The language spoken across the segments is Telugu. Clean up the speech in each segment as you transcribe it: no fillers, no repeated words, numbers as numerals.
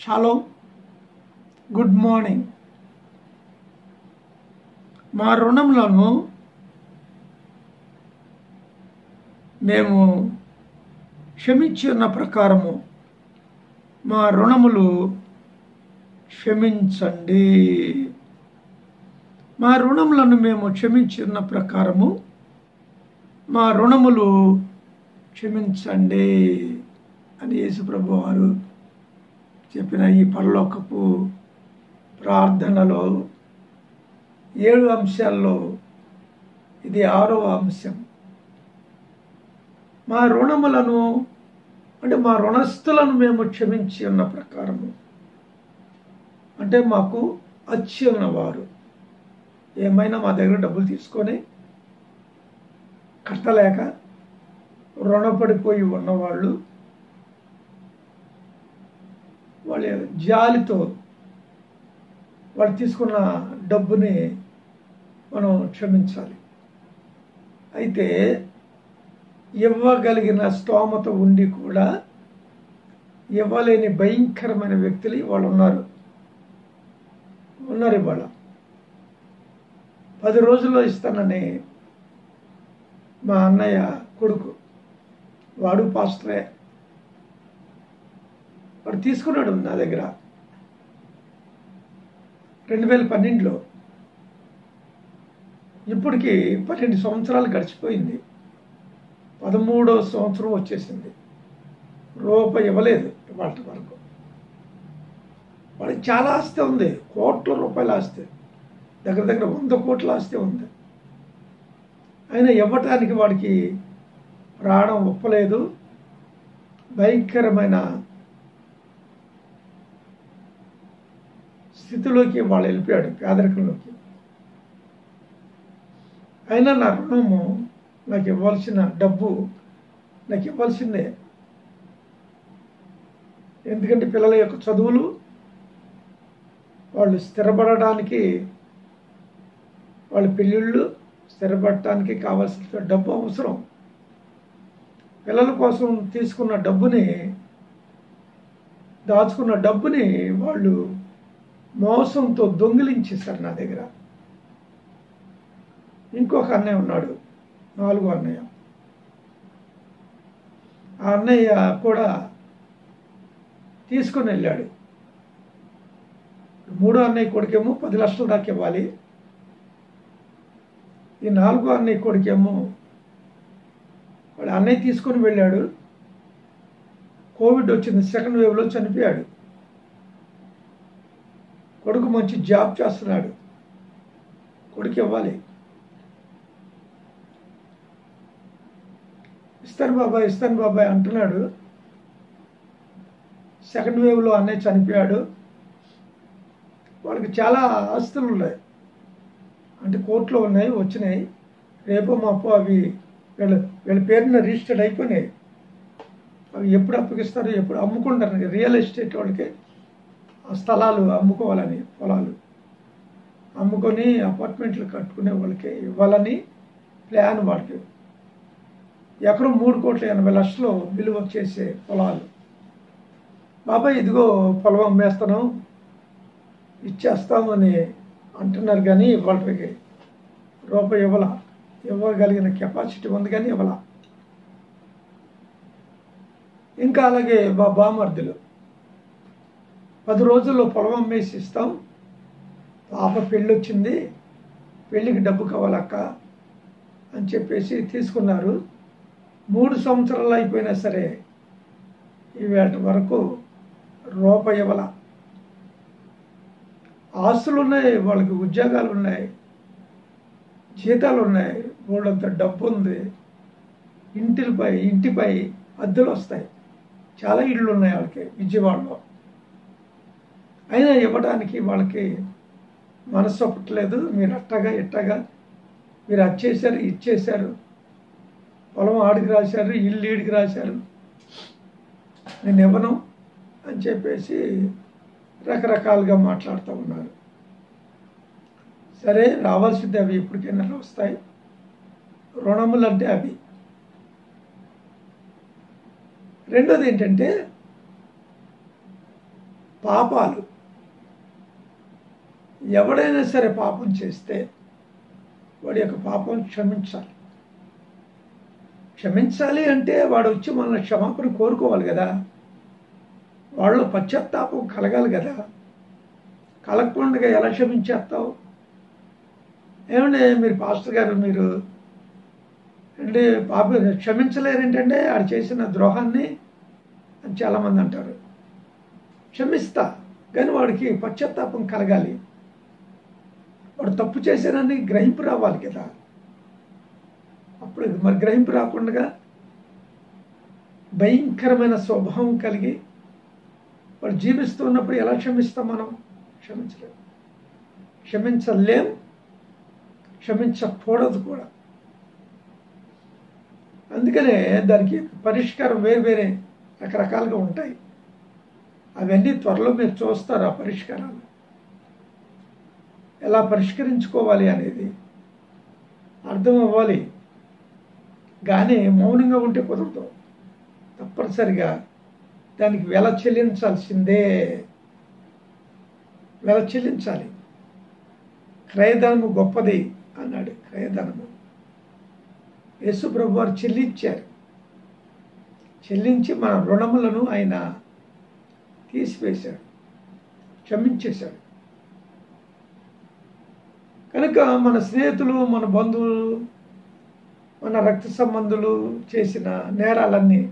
Shalom, good morning. మా రుణములను మేము క్షమించి ఉన్న ప్రకారము మా రుణములు క్షమించండి. మా రుణములను మేము క్షమించి ఉన్న ప్రకారము మా రుణములు క్షమించండి అని యేసుప్రభు వారు చెప్పిన ఈ పరలోకపు ప్రార్థనలో 7 అంశాల్లో ఇది 6వ అంశం. మా రుణములను అంటే మా రుణస్థులను మేము క్షమించి ఉన్న ప్రకారము అంటే మాకు అచ్చి ఉన్నవారు ఏమైనా మా దగ్గర డబ్బులు తీసుకొని కట్టలేక రుణపడిపోయి ఉన్నవాళ్ళు వాళ్ళ జాలితో వాళ్ళు తీసుకున్న డబ్బుని మనం క్షమించాలి. అయితే ఇవ్వగలిగిన స్తోమత ఉండి కూడా ఇవ్వలేని భయంకరమైన వ్యక్తులు వాళ్ళు ఉన్నారు. ఇవాళ 10 రోజుల్లో ఇస్తానని మా అన్నయ్య కొడుకు, వాడు పాస్టరే, వాడు తీసుకున్నాడు నా దగ్గర 2012లో. ఇప్పటికి 12 సంవత్సరాలు గడిచిపోయింది. 13వ సంవత్సరం వచ్చేసింది. రూపాయి ఇవ్వలేదు ఇవాళ వరకు. వాడికి చాలా ఆస్తి ఉంది, కోట్ల రూపాయల ఆస్తి, దగ్గర 100 కోట్ల ఆస్తి ఉంది. అయినా ఇవ్వటానికి వాడికి ప్రాణం ఒప్పలేదు. భయంకరమైన స్థితిలోకి వాళ్ళు వెళ్ళిపోయాడు, పేదరికంలోకి. అయినా నా రుణము, నాకు ఇవ్వాల్సిన డబ్బు నాకు ఇవ్వాల్సిందే. ఎందుకంటే పిల్లల యొక్క చదువులు, వాళ్ళు స్థిరపడడానికి, వాళ్ళ పెళ్ళిళ్ళు స్థిరపడటానికి కావాల్సిన డబ్బు అవసరం. పిల్లల కోసం తీసుకున్న డబ్బుని, దాచుకున్న డబ్బుని వాళ్ళు మోసంతో దొంగిలించేశారు నా దగ్గర. ఇంకొక అన్నయ్య ఉన్నాడు, 4వ అన్నయ్య. ఆ అన్నయ్య కూడా తీసుకొని వెళ్ళాడు. 3వ అన్నయ్య కొడుకేమో 10 లక్షల దాకా ఇవ్వాలి. ఈ 4వ అన్నయ్య కొడుకేమో వాడు అన్నయ్య తీసుకొని వెళ్ళాడు. కోవిడ్ వచ్చింది, సెకండ్ వేవ్లో చనిపోయాడు. కొడుకు మంచి జాబ్ చేస్తున్నాడు, కొడుకు ఇవ్వాలి. ఇస్తాను బాబాయ్ అంటున్నాడు. సెకండ్ వేవ్లో అన్నయ్య చనిపోయాడు. వాళ్ళకి చాలా ఆస్తులు ఉన్నాయి, అంటే కోర్టులో ఉన్నాయి, వచ్చినాయి. రేపు మాపు అవి వీళ్ళ పేరున రిజిస్టర్డ్ అయిపోయినాయి. అవి ఎప్పుడు అప్పగిస్తారు, ఎప్పుడు అమ్ముకుంటారు. రియల్ ఎస్టేట్ వాళ్ళకి ఆ స్థలాలు అమ్ముకోవాలని, పొలాలు అమ్ముకొని అపార్ట్మెంట్లు కట్టుకునే వాళ్ళకి ఇవ్వాలని ప్లాన్. వాడికి ఎకరం 3,80,00,000 విలువ చేసే పొలాలు. బాబాయ్ ఇదిగో పొలం అమ్మేస్తాను, ఇచ్చేస్తామని అంటున్నారు. కానీ వాళ్ళకి రూపాయి ఇవ్వగలిగిన కెపాసిటీ ఉంది, కానీ ఇవ్వాల. ఇంకా అలాగే బామర్దులు 10 రోజుల్లో పొలం అమ్మేసి ఇస్తాం, పాప పెళ్ళి వచ్చింది, పెళ్ళికి డబ్బు కావాలక్క అని చెప్పేసి తీసుకున్నారు. 3 సంవత్సరాలు అయిపోయినా సరే ఇవాటి వరకు రూపాయి ఇవ్వాల. ఆస్తులు ఉన్నాయి, వాళ్ళకి ఉద్యోగాలు ఉన్నాయి, జీతాలు ఉన్నాయి, వాళ్ళంత డబ్బు ఉంది, ఇంటిపై అద్దెలు వస్తాయి, చాలా ఇళ్ళు ఉన్నాయి వాళ్ళకి విజయవాడలో. అయినా ఇవ్వడానికి వాళ్ళకి మనసు ఒప్పట్లేదు. మీరు అట్టగా ఇట్టగా మీరు అచ్చేశారు, ఇచ్చేశారు, పొలం ఆడికి రాశారు, ఇల్లు ఈడికి రాశారు, నేను ఇవ్వను అని చెప్పేసి రకరకాలుగా మాట్లాడుతూ ఉన్నారు. సరే, రావాల్సింది అవి ఎప్పటికైనా వస్తాయి. రుణములు అంటే అవి. రెండోది ఏంటంటే పాపాలు ఎవడైనా సరే పాపం చేస్తే వాడి యొక్క పాపం క్షమించాలి. క్షమించాలి అంటే వాడు వచ్చి మనల్ని క్షమాపణ కోరుకోవాలి కదా, వాళ్ళలో పశ్చాత్తాపం కలగాలి కదా. కలగకుండా ఎలా క్షమించేస్తావు? ఏమంటే మీరు పాస్టర్ గారు మీరు అంటే పాప క్షమించలేరేంటంటే ఆడు చేసిన ద్రోహాన్ని అని చాలామంది అంటారు. క్షమిస్తా, కానీ వాడికి పశ్చాత్తాపం కలగాలి, వాడు తప్పు చేశానని గ్రహింపు రావాలి కదా. అప్పుడు మరి గ్రహింపు రాకుండా భయంకరమైన స్వభావం కలిగి వాడు జీవిస్తున్నప్పుడు ఎలా క్షమిస్తాం? మనం క్షమించలేం, క్షమించకూడదు కూడా. అందుకనే దానికి పరిష్కారం వేరే రకరకాలుగా ఉంటాయి. అవన్నీ త్వరలో మీరు చూస్తారు. ఆ పరిష్కారాలు ఎలా పరిష్కరించుకోవాలి అనేది అర్థం అవ్వాలి. కానీ మౌనంగా ఉంటే కుదరదు, తప్పనిసరిగా దానికి వెల చెల్లించాల్సిందే. వెల చెల్లించాలి. క్రయధనము గొప్పది అన్నాడు. క్రయధనము యేసు ప్రభు వారు చెల్లించారు. చెల్లించి మన రుణములను ఆయన తీసివేశాడు, క్షమించేశాడు. కనుక మన స్నేహితులు, మన బంధువులు, మన రక్త సంబంధులు చేసిన నేరాలన్నీ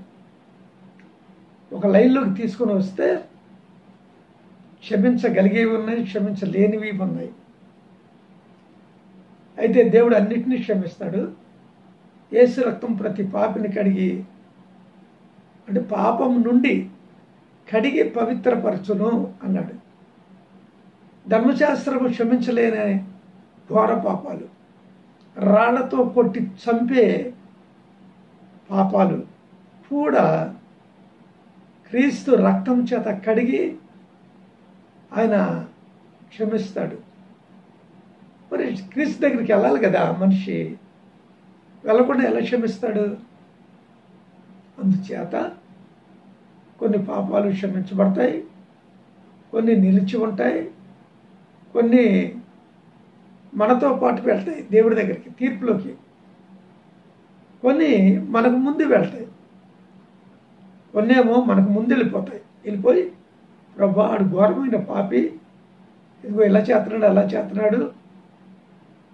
ఒక లైన్లోకి తీసుకొని వస్తే క్షమించగలిగేవి ఉన్నాయి, క్షమించలేనివి ఉన్నాయి. అయితే దేవుడు అన్నిటినీ క్షమిస్తాడు. యేసు రక్తం ప్రతి పాపిని కడిగి, అంటే పాపం నుండి కడిగి పవిత్రపరచును అన్నాడు. ధర్మశాస్త్రము క్షమించలేని ఘోర పాపాలు, రాళ్లతో కొట్టి చంపే పాపాలు కూడా క్రీస్తు రక్తం చేత కడిగి ఆయన క్షమిస్తాడు. మరి క్రీస్తు దగ్గరికి వెళ్ళాలి కదా మనిషి, వెళ్ళకుండా ఎలా క్షమిస్తాడు? అందుచేత కొన్ని పాపాలు క్షమించబడతాయి, కొన్ని నిలిచి ఉంటాయి, కొన్ని మనతో పాటు వెళ్తాయి దేవుడి దగ్గరికి తీర్పులోకి, కొన్ని మనకు ముందు వెళ్తాయి, కొన్ని ఏమో మనకు ముందు వెళ్ళిపోయి ప్రభా ఆడు ఘోరమైన పాపి, ఇదిగో ఇలా చేస్తున్నాడు అలా చేస్తున్నాడు,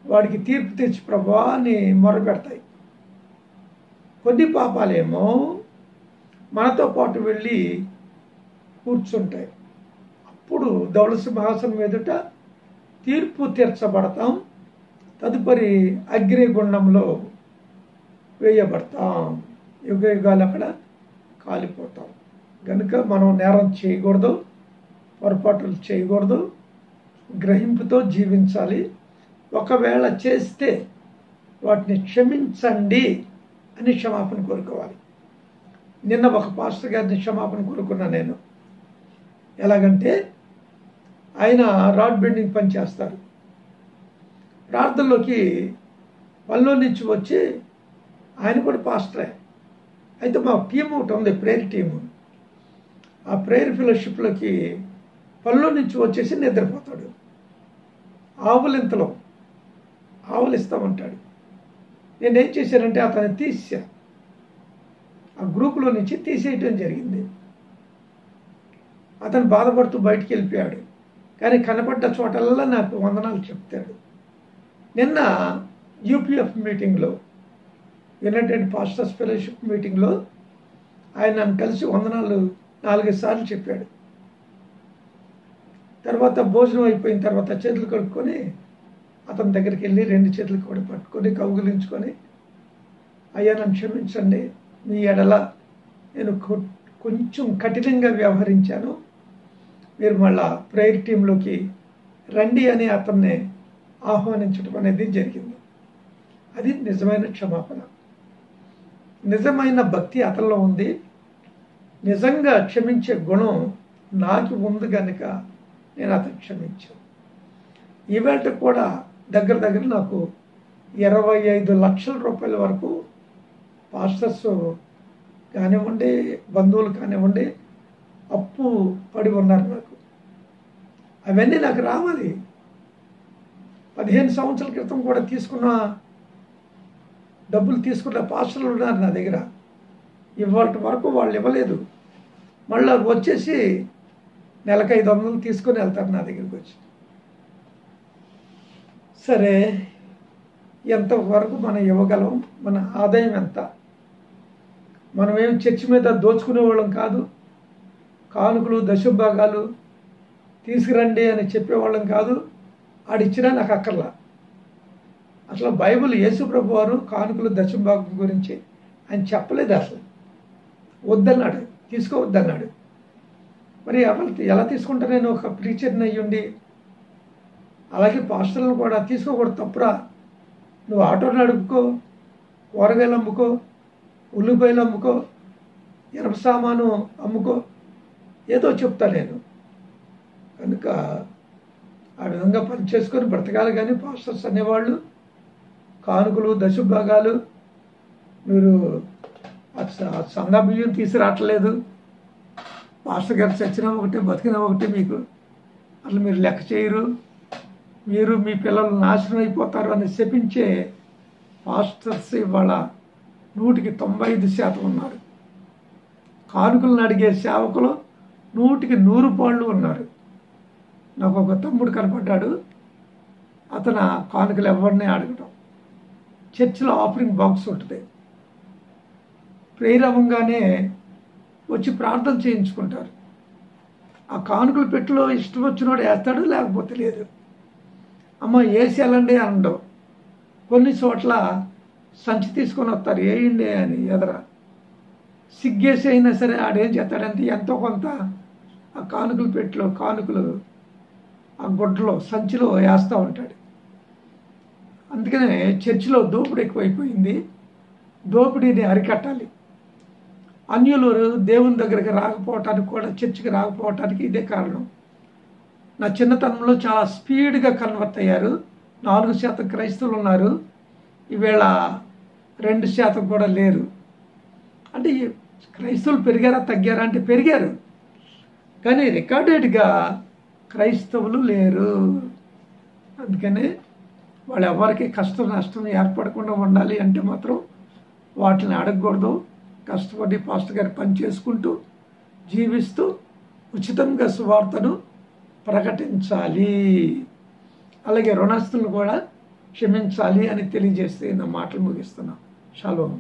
వాడికి తీర్పు తెచ్చి ప్రభా అని మొరపెడతాయి. కొన్ని పాపాలేమో మనతో పాటు వెళ్ళి కూర్చుంటాయి. అప్పుడు ధవళ సింహాసనం ఎదుట తీర్పు తీర్చబడతాం, తదుపరి అగ్నిగుండంలో వేయబడతాం, యుగ యుగాలు అక్కడ కాలిపోతాం. కనుక మనం నేరం చేయకూడదు, పొరపాట్లు చేయకూడదు, గ్రహింపుతో జీవించాలి. ఒకవేళ చేస్తే వాటిని క్షమించండి అని క్షమాపణ కోరుకోవాలి. నిన్న ఒక పాస్టర్ గారిని క్షమాపణ కోరుకున్నా నేను. ఎలాగంటే ఆయన రాడ్ బెండింగ్ పని చేస్తారు. ప్రార్థనలోకి పనిలో నుంచి వచ్చి, ఆయన కూడా పాస్టరే. అయితే మా టీం ఒకటి ఉంది, ప్రేయర్ టీము. ఆ ప్రేయర్ ఫెలోషిప్లోకి పనిలో నుంచి వచ్చేసి నిద్రపోతాడు. ఆవులు ఇస్తామంటాడు. నేనేం చేశానంటే అతన్ని తీసా, ఆ గ్రూపులో నుంచి తీసేయటం జరిగింది. అతను బాధపడుతూ బయటికి వెళ్ళిపోయాడు. కానీ కనపడ్డ చోటల్లా నాకు వందనాలు చెప్తాడు. నిన్న యూపీఎఫ్ మీటింగ్లో, యునైటెడ్ పాస్టర్స్ ఫెలోషిప్ మీటింగ్లో ఆయన నన్ను కలిసి వందనాలు 4 సార్లు చెప్పాడు. తర్వాత భోజనం అయిపోయిన తర్వాత చేతులు కడుక్కొని అతని దగ్గరికి వెళ్ళి 2 చేతులు కూడా పట్టుకొని కౌగిలించుకొని, అయ్యా నన్ను క్షమించండి, మీ ఎడల నేను కొంచెం కఠినంగా వ్యవహరించాను, మీరు మళ్ళా ప్రేయర్ టీంలోకి రండి అని అతన్ని ఆహ్వానించడం అనేది జరిగింది. అది నిజమైన క్షమాపణ, నిజమైన భక్తి అతనిలో ఉంది. నిజంగా క్షమించే గుణం నాకు ఉంది కనుక నేను అతను క్షమించాను. ఈవేళ కూడా దగ్గర నాకు 25 లక్షల రూపాయల వరకు పాస్టర్స్ కానివ్వండి, బంధువులు కానివ్వండి, అప్పు పడి ఉన్నారు నాకు. అవన్నీ నాకు రావాలి. 15 సంవత్సరాల క్రితం కూడా తీసుకున్న డబ్బులు తీసుకున్న పాస్టర్లు ఉన్నారు నా దగ్గర. ఇవాళ వరకు వాళ్ళు ఇవ్వలేదు. మళ్ళీ వచ్చేసి నెలకు 500 తీసుకొని వెళ్తారు నా దగ్గరికి వచ్చి. సరే, ఎంతవరకు మనం ఇవ్వగలం? మన ఆదాయం ఎంత? మనమేం చర్చి మీద దోచుకునే వాళ్ళం కాదు. కానుకలు దశభాగాలు తీసుకురండి అని చెప్పేవాళ్ళం కాదు. ఆడిచ్చినా నాకు అక్కర్లా. అసలు బైబిల్ యేసుప్రభు వారు కానుకలు దశభాగం గురించి ఆయన చెప్పలేదు. అసలు వద్దన్నాడు, తీసుకోవద్దన్నాడు. మరి ఎలా తీసుకుంటా? నేను ఒక ప్రీచర్ని అయ్యుండి, అలాగే పాస్టర్లను కూడా తీసుకోకూడదు, తప్పురా. నువ్వు ఆటో నడుపుకో, కూరగాయలు అమ్ముకో, ఉల్లిపాయలు అమ్ముకో, ఇనప సామాను అమ్ముకో, ఏదో చెప్తా నేను. కనుక ఆ విధంగా పని చేసుకొని బ్రతకాలి. కానీ పాస్టర్స్ అనేవాళ్ళు కానుకలు దశభాగాలు మీరు సందా బియ్యం తీసుకురావట్లేదు, పాస్టర్ గారు చచ్చినా ఒకటే బతికినా ఒకటే, మీకు అసలు మీరు లెక్క చేయరు, మీరు మీ పిల్లలు నాశనం అయిపోతారు అని శపించే పాస్టర్స్ ఇవాళ 100% ఉన్నారు. కానుకలను అడిగే సేవకులు 100% ఉన్నారు. నాకు ఒక తమ్ముడు కనపడ్డాడు. అతను కానుకలు ఎవరిని అడగడం. చర్చిలో ఆఫరింగ్ బాక్స్ ఉంటుంది. ప్రేయర్ అవ్వగానే వచ్చి ప్రార్థన చేయించుకుంటారు. ఆ కానుకల పెట్టెలో ఇష్టం వచ్చినోడు వేస్తాడు, లేకపోతే లేదు. అమ్మ వేసేయాలండి అనడం. కొన్ని చోట్ల సంచి తీసుకొని వస్తారు, వేయండి అని ఎదర. సిగ్గేసి అయినా సరే ఆడేం చేస్తాడంటే ఎంతో కొంత ఆ కానుకల పెట్టెలో కానుకలు ఆ గుడ్డలో సంచిలో వేస్తూ ఉంటాడు. అందుకనే చర్చిలో దోపిడీ ఎక్కువైపోయింది. దోపిడీని అరికట్టాలి. అన్యులు దేవుని దగ్గరికి రాకపోవటానికి కూడా, చర్చికి రాకపోవటానికి ఇదే కారణం. నా చిన్నతనంలో చాలా స్పీడ్గా కన్వర్ట్ అయ్యారు. 4% క్రైస్తవులు ఉన్నారు. ఈవేళ 2% కూడా లేరు. అంటే క్రైస్తవులు పెరిగారా తగ్గారా అంటే పెరిగారు, కానీ రికార్డెడ్గా క్రైస్తవులు లేరు. అందుకనే వాళ్ళు ఎవరికి కష్టం నష్టం ఏర్పడకుండా ఉండాలి అంటే మాత్రం వాటిని అడగకూడదు. కష్టపడి పాస్టర్ గారి పని చేసుకుంటూ జీవిస్తూ ఉచితంగా సువార్తను ప్రకటించాలి. అలాగే రుణస్తులను కూడా క్షమించాలి అని తెలియజేస్తే నా మాటలు ముగిస్తున్నాను. షాలోమ్.